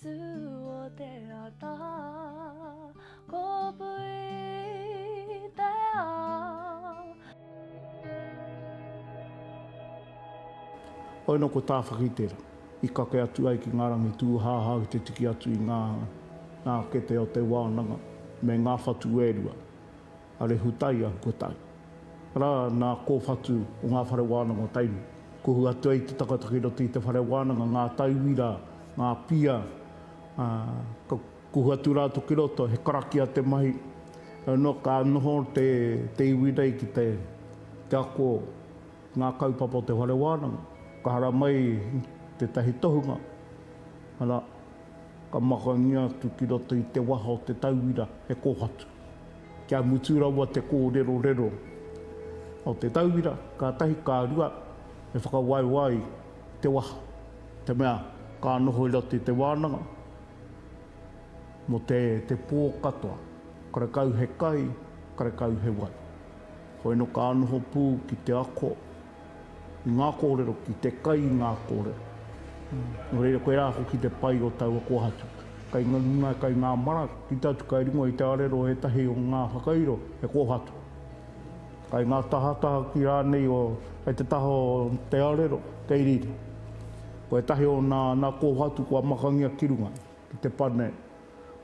mutu o te ata, ko pui te ao. Oino ko Tāwhaki tera, I kake atu ai ki ngā rangi tūhāhau te tiki atu I ngā kete o te wānanga me ngā whatu erua, a re hutai a hukotai. Rā nā kōwhatu o ngā whare wānanga o Tainui. Ko hu atu ai te takataki roti I te whare wānanga, ngā tauira, ngā pia, ko hu atu rā toki roto, he karaki a te mahi, no ka noho te iwirei ki te ako, ngā kaupapa o te whare wānanga. Ka hara mai te tahi tohunga. Hana, ka makangia atu ki roto I te waha o te tauira he kōhatu. Kia muturaua te kōrero rero o te tauira, ka tahi ka rua, he whakawaiwai te waha. Te mea, ka noho I roto I te wānanga. Mo te pō katoa, kare kau he kai, kare kau he wai. Hoi no ka noho pū ki te ako, I ngā kōrero, ki te kai I ngā kōrero. Nō reira koe rā hoki te pai o tau a kōhatu. Kai ngā lunga, kai ngā mara, ki tatu kai ringo I te arero he tahi o ngā whakairo, he kōhatu. Kai ngā tahataha ki rānei o hei te taho o te arero, te iriri. Koe tahi o nā kōhatu kua makangia kirunga, ki te pane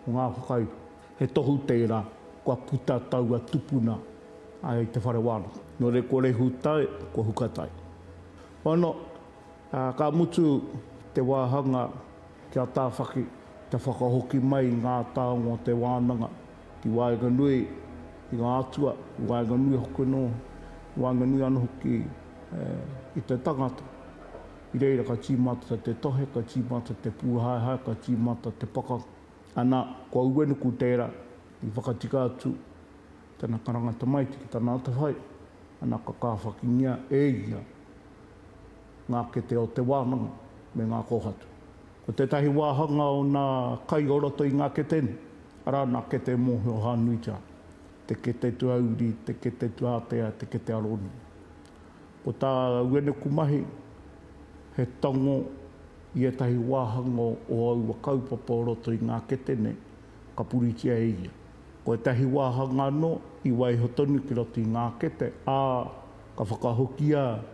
o ngā whakairo. He tohu tērā, kua puta tau a tupuna ai te whare wāna. Nō re kore hutai, kua hukatai. Ono, ka mutu te wāhanga kia Tāwhaki, te whakahoki mai ngā tāonga o te wānanga, ki Waiganui, I ngā atua, I Waiganui hokono, Waiganui ana hoki I te tangata. I reira ka tīmata te tohe, ka tīmata te pūhaehae, ka tīmata te paka. Ana, kua uenuku tērā, I whakatika atu, tēnā karangata maiti ki tāna atawhai, ana ka kāwhakingia ia, ngā kete o te wānanga me ngā kōhatu. Ko tētahi wāhanga o nā kai oroto I ngā keteni, ara nā kete mōhi o hānui tā. Te kete tuauri, te kete tuātea, te kete aroni. Ko tā ueneku mahi, he tango I etahi wāhanga o aua kaupapa oroto I ngā ketene, ka puritia ia. Ko etahi wāhanga no I Waihotonui ki roto I ngā kete, ka whakahokia,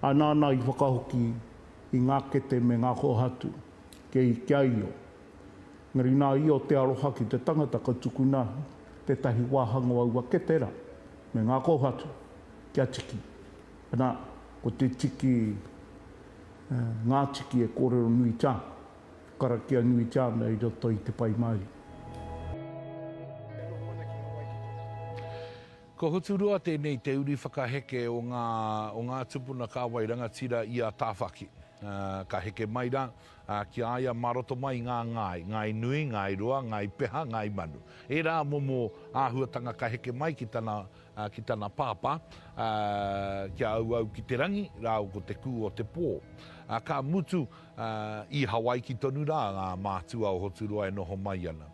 anana I whakahoki I ngā kete me ngā kōhatu, kei kia io. Ngari nā io te aroha ki te tangata ka tukuna, te tahi wāhanga o aua ketera, me ngā kōhatu, kia tiki. Ana, ko te tiki, ngā tiki e kōrero nui tā, karakia nui tā nei roto I te pai mai. Ko Hoturoa tēnei te uri whakaheke o ngā tupuna ka wairanga tira I a Tāwhaki. Ka heke mai rā, ki aia maroto mai ngā ngai nui, ngai roa, ngai peha, ngai manu. E rā momo āhuatanga ka heke mai ki tana pāpā, ki au ki te rangi, rā ko te kū o te pō. Ka mutu I Hawaiki tonu rā ngā mātua o Hoturoa e noho mai ana.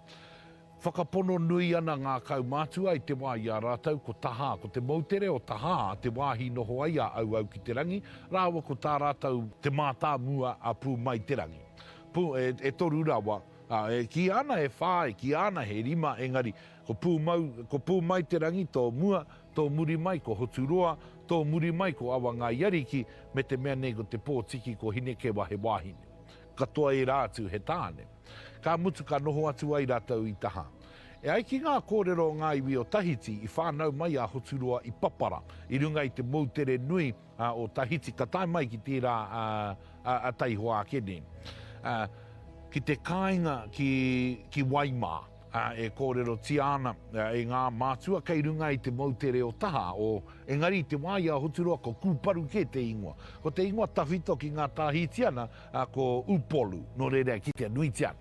Whakapono nui ana ngā kaumātua I te wā I a rātau ko taha, ko te mautere o taha, te wāhi noho ai a au ki te rangi, rāua ko tā rātau te mātā mua a pū mai te rangi. E toru rawa, ki ana e whāe, ki ana he rima, engari, ko pū mai te rangi tō mua, tō muri mai ko Hoturoa, tō muri mai ko awa ngā iariki, me te mea nei ko te pōtiki ko hinekewa he wāhine. Katoa e rātu he tāne. Ka mutu ka noho atu ai rātau I taha. E ai ki ngā kōrero ngā iwi o Tahiti I whānau mai a Hoturoa I papara, I runga I te moutere nui o Tahiti, ka tai mai ki tērā a Taihauauru. Ki te kāinga ki Waimā, e kōrero tiana e ngā mātua kei runga I te moutere o taha, engari te wāi a Hoturoa ko kūparu ke te ingoa. Ko te ingoa tawhito ki ngā Tahitiana ko upolu, no reira ki te nui tiana.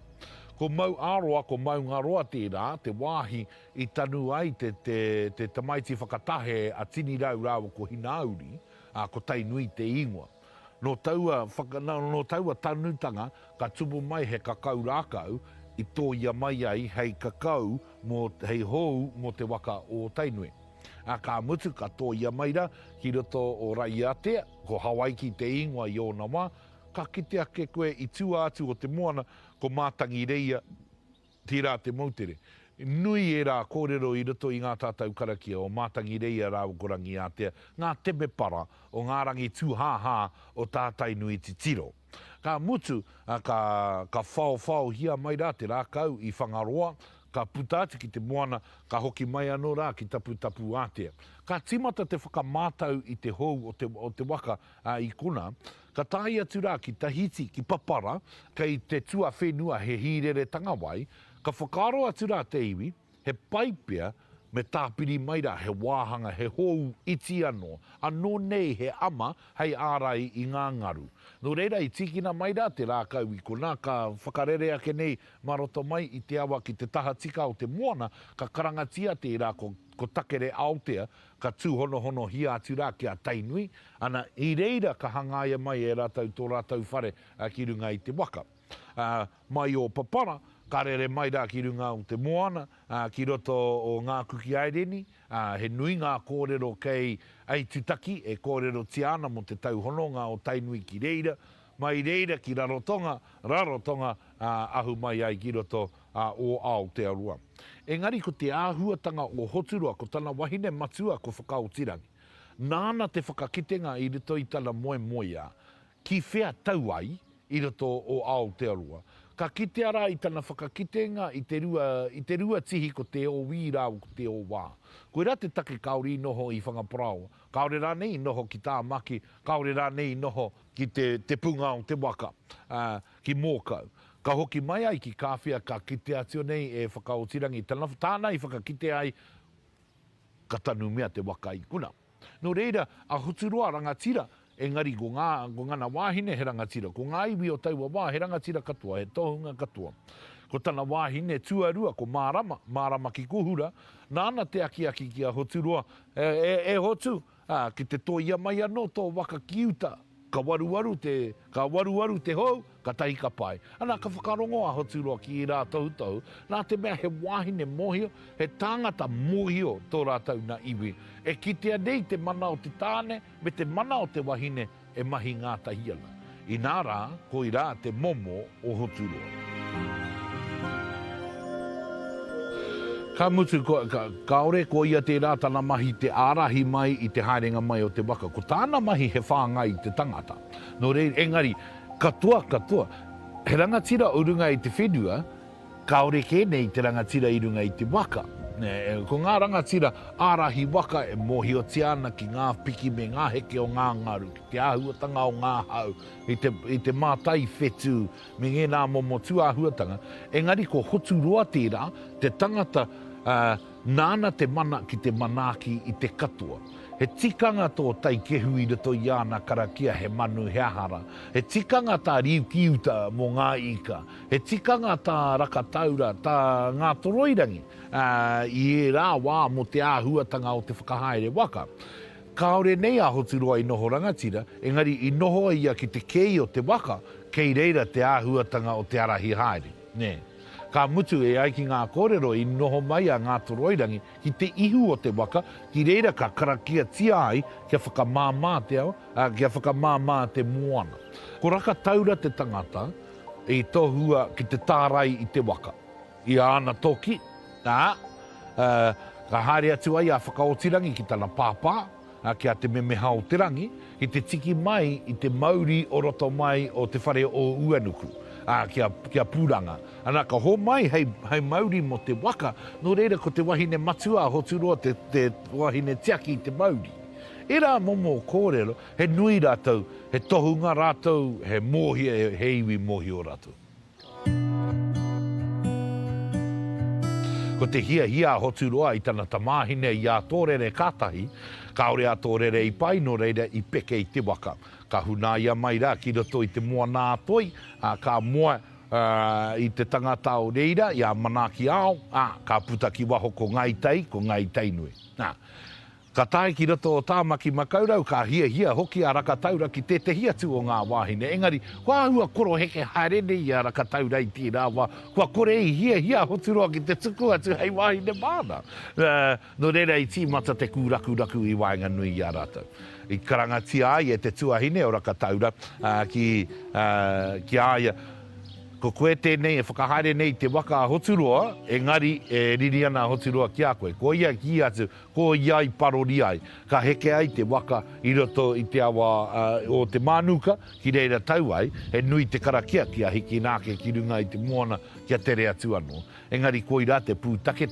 Ko mau aroa, ko mau ngaroa tērā, te wāhi I tanu ai te tamaiti whakatahe a tini rau rāua ko Hinauri, ko Tainui te ingoa. No taua tanutanga, ka tumu mai he kakau rākau, I tō ia mai ai hei kakau, hei hou mo te waka o Tainui. Ka mutu ka tō ia mai ra, ki roto o Raiatea, ko Hawaiki te ingoa I ona wā, ka kite ake koe i tua atu o te moana ko Mātangi-reia tira te mautere. Nui e rā kōrero i roto i ngā tātou karakia o Mātangi-reia rā o Raiatea, ngā teme para o ngā rangi tūhāhā o Tātainui te tiro. Ka mutu, ka whao hia mai rā te rākau i Whangaroa, ka putāti ki te moana, ka hoki mai anō rā ki tapu Aotea. Ka timata te whakamātau i te hou o te waka i kuna, ka tahi atu rā ki Tahiti, ki Papara, kei te tua whenua he hirere tangawai, ka whakaro atu rā te iwi, he paipea me tāpiri mai rā, he wāhanga, he hou iti anō, anō nei he ama hei ārai i ngā ngaru. Nō reira i tikina mai rā te rākau i kona, ka whakarere ake nei maroto mai i te awa ki te taha tika o te moana, ka karangatia te rā ko takere Aotea, ka tūhono hia atu rā ki a Tainui, ana i reira ka hangaia mai e rātau tō rātau whare ki runga i te waka. Mai o Papara, ka rere mai rā ki runga o te moana, ki roto o ngā kuki aireni, he nui ngā kōrero kei ai tutaki, e kōrero tiana mo te tauhononga o Tainui ki reira, mai reira ki rarotonga, ahu mai ai ki roto o Aotearoa. Engari ko te āhuatanga o Hoturoa, ko tana wahine matua ko whakaotirangi. Nāna te whakakitenga i roto i tana moe ki whea tau ai i roto o Aotearoa. Ka kite ara i tana whakakitenga i te rua tihi ko te o wīrā o te o wā. Koe rā te take kaori noho i Whangaparaoa. Kaore rā nei noho ki Tāmaki, kaore rā nei noho ki te punga o te waka, ki mōkau. Ka hoki mai ai ki kāwhia ka kite atu nei e whakaotirangi. Tāna i whakakite ai ka tanu mea te waka i kuna. Nō reira, a Hoturoa rangatira, engari ko ngana wāhine he rangatira. Ko ngā iwi o taua wā he rangatira katoa, he tohunga katoa. Ko tana wāhine tuarua ko mārama ki kuhura, nāna te aki ki a Hoturoa. Hotu, ki te toia mai anō tō waka kiuta. Ka waruwaru te hou, ka tahi ka pai. Ana ka whakarongo a Hoturoa ki i rā tohu, nā te mea he wāhine mohio, he tāngata mohio tō rātau na iwi. E kitea nei te mana o te tāne, me te mana o te wahine e mahi ngā tahiana. I nā rā, ko i rā te momo o Hoturoa. Ka mutu, kaore ko ia te rā tana mahi te ārahi mai i te haerenga mai o te waka. Ko tāna mahi he whāngai i te tangata. Nō rei, engari, katoa. He rangatira o runga i te whenua, kaore kēnei te rangatira i runga i te waka. Ko ngā rangatira ārahi waka e mohio tiana ki ngā piki me ngā heke o ngā ngaru, ki te āhuatanga o ngā hau, i te mātai whetū, me ngā momo tū āhuatanga. Engari ko Hoturoa tērā, te tangata nāna te mana ki te manaki i te katoa. He tikanga tō taikehu i roto i ana karakia he manu he ahara. He tikanga tā riukiuta mō ngā ika. He tikanga tā rakataura, tā ngā toroirangi i e rā wā mo te āhuatanga o te whakahaere waka. Kaore nei a Hoturoa i noho rangatira, engari i noho ia ki te kei o te waka, kei reira te āhuatanga o te arahi haere. Ka mutu e ai ki ngā kōrero i noho mai a ngā toroirangi ki te ihu o te waka, ki reira ka karakia tia ai kia whakamāmā te ao, kia whakamāmā te moana. Ko raka taura te tangata e tohua ki te tārai i te waka. I ana toki, ka haere atu ai a whakaotirangi ki tana pāpā, ki a te memeha o te rangi, ki te tiki mai i te mauri o roto mai o te whare o Uanuku. Kia pūranga. Ana ka ho mai hei mauri mo te waka, no reira ko te wahine matua Hoturoa te wahine tiaki i te mauri. E rā momo kōrero, he nui rātou, he tohunga rātou, he mohi, he iwi mohi o rātou. Ko te hia Hoturoa i tana tamāhine i a Torere kātahi, kaore a Torere i pai no reira i peke i te waka. Ka huna ia mai rā ki roto i te mua nā toi, ka mua i te tangata o reira, i a Manakiao, ka puta ki waho ko ngai Tainui. Ka tae ki roto o Tāmaki makaurau, ka hia hoki a rakataura ki te hiatu o ngā wāhine. Engari, kua hua koro heke haerene i a rakataura i tērā wā, kua kore i hia Hoturoa ki te tuku atu hei wāhine māna. No reira i tīmata te kūraku i Wainganui i a rātou. i karangatia ai e te tuahine o Rakataura ki aia. Ko koe tēnei e whakahaere nei te waka a Hoturoa, engari e riri ana Hoturoa ki a koe. Ko ia ki atu, ko ia i parori ai. Ka heke ai te waka i roto i te awa o te manuka, ki reira tau ai, e nui te karakia ki a hiki nāke ki runga i te moana ki a tere atu anō. Engari ko ira te pū take.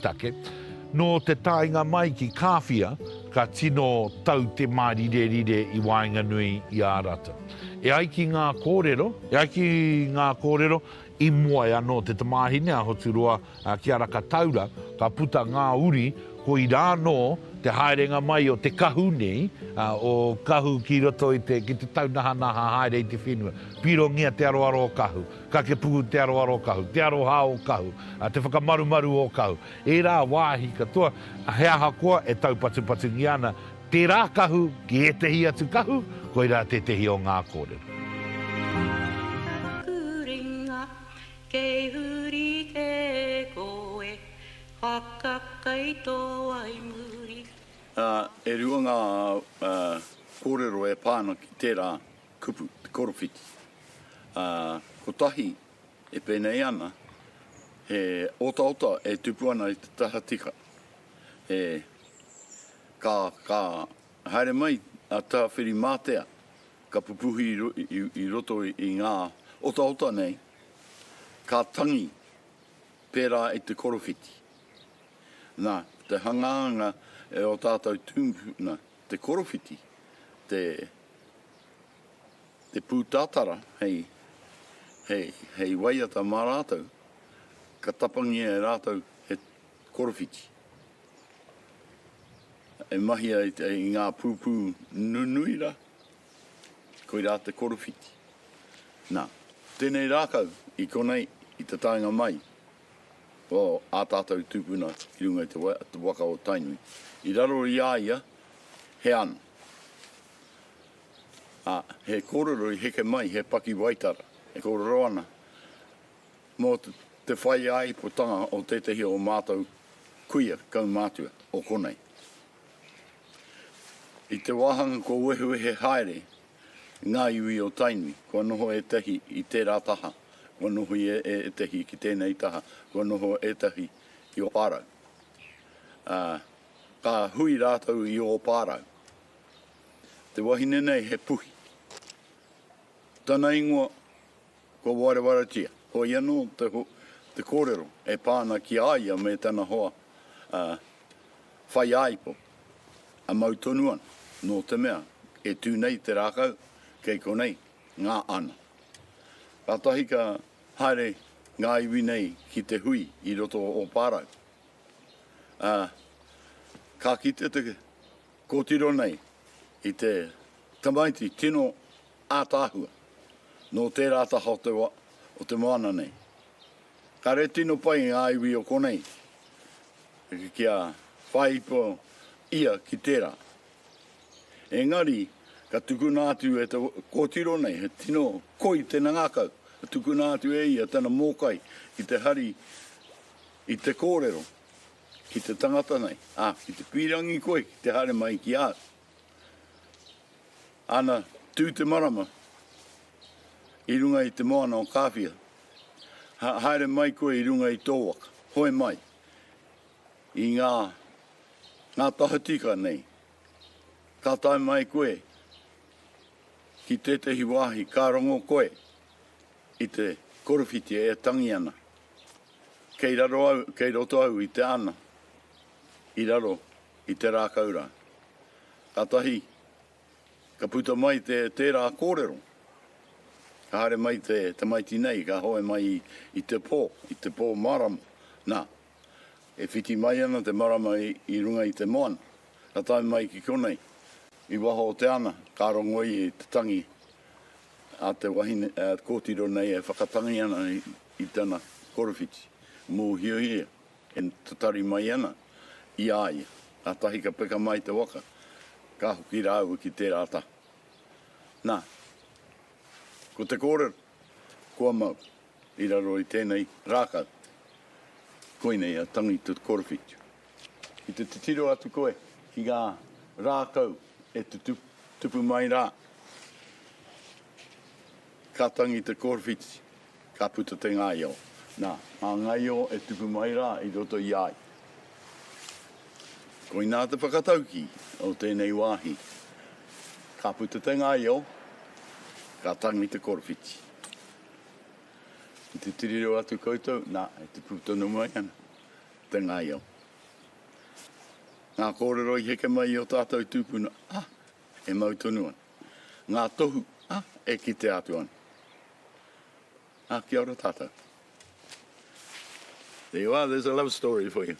No te tāinga mai ki kāwhia, ka tino tau te rire i Wainganui i a rata. E ai ki ngā kōrero, i mua e anō te tamahine a Hoturoa ki a Rakataura, ka puta ngā uri, ko i rānō te haerenga mai o te kahu nei, o kahu ki roto ki te taunaha haere i te whenua. Pirongia te aroaro o kahu, ka ke puku te aroaro o kahu, te aroha o kahu, te whakamarumaru o kahu. E rā wāhi katoa, he aha koa e tau patu ana, te rā kahu ki e tehi atu kahu, ko i rā te tehi o ngā kōrero. Kei huri te koe, hakakaito ai muri. E rua ngā kōrero e pāna ki tērā kupu, te korowhiti. Ko tahi e pēnei ana, he ota e tupu ana i te taha tika. Ka haere mai a tāwhiri mātea, ka pupuhi i roto i ngā ota nei, ka tangi pērā i te korowhiti. Nā, te hanganga e o tātou tūmpuna te korowhiti, te pūtātara hei waiata mā rātou, ka tapangi e rātou he korowhiti. E mahia i ngā pūpū nunuira, ko i rā te korowhiti. Nā, tēnei rākau i konei i te tainga mai o a tātou tūpuna i runga i te waka o Tainui. I raro i aia, he ana. He kōrero i heke mai, he paki waitara. E kōrero ana. Mō te whai ai po tanga o tetehi o mātou kuia, kau mātua, o konei. I te wahanga ko wehe haere, ngā iwi o Tainui, kua noho e tehi i tērā taha. Kua noho e tehi ki tēnei taha, kua noho e tehi i o Pārau. Ka hui rātou i o Pārau. Te wahine nei he puhi. Tana ingoa, ko Whangaparaoa. Ko iano te kōrero e pāna ki aia me tana hoa whai aipo. A mautonuan, no te mea, e tūnei te rākau, kei konei, ngā ana. Ka tahi ka haere ngā iwi nei ki te hui i roto o Pārau. Ka kite te kōtiro nei i te tamaiti tino ātāhua no tērā taha o te moana nei. Ka re tino pai ngā iwi o konei kia whaipo ia ki tērā. Engari, ka tukuna atu e te kōtiro nei, he tino koi tēnā ngākau. Ka tukuna atu e ia tēnā mōkai i te hari, i te kōrero, ki te tangata nei. Ki te pirangi koe, ki te hare mai ki āt. Ana, tū te marama, i runga i te moana o kāwhia. Haere mai koe i runga i tōwaka, hoi mai. I ngā tahatika nei. Ka tai mai koe, ki tētehi wāhi, ka rongo koe, i te korowhiti e tangi ana. Kei roto au i te ana, i raro i te rākaura. Ka tahi, ka puta mai tērā kōrero. Ka hare mai te maiti nei, ka hoe mai i te pō marama. Nā, e whiti mai ana te marama i runga i te moana. Ka tai mai ki konei, i waho o te ana, ka rongoi i te tangi a te wahine, kōtiro nei e whakatangi ana i tana korowhiti. Mō hiohia, e tatari mai ana i aia. A tahi ka peka mai te waka, ka hoki rāua ki tērā ta. Nā, ko te kōrero, kua mau, i raro i tēnei rākau, koinei a Tangi-te-korowhiti. I te tiro atu koe, ki ngā rākau e tutu, tupu mai rā. Ka Tangi-te-korowhiti, ka puta te ngaio. Nā, a ngaio e tupu mai rā I roto I ai. Ko I nā te whakatauki o tēnei wāhi. Ka puta te ngaio, ka Tangi-te-korowhiti. I te tiriro atu koutou, nā, e te pūtono mai ana, te ngaio. Ngā kōrero I heke mai o tātou tūpuna, e mautonua. Ngā tohu, e ki te atu ana. Kia ora tātou. There you are, there's a love story for you.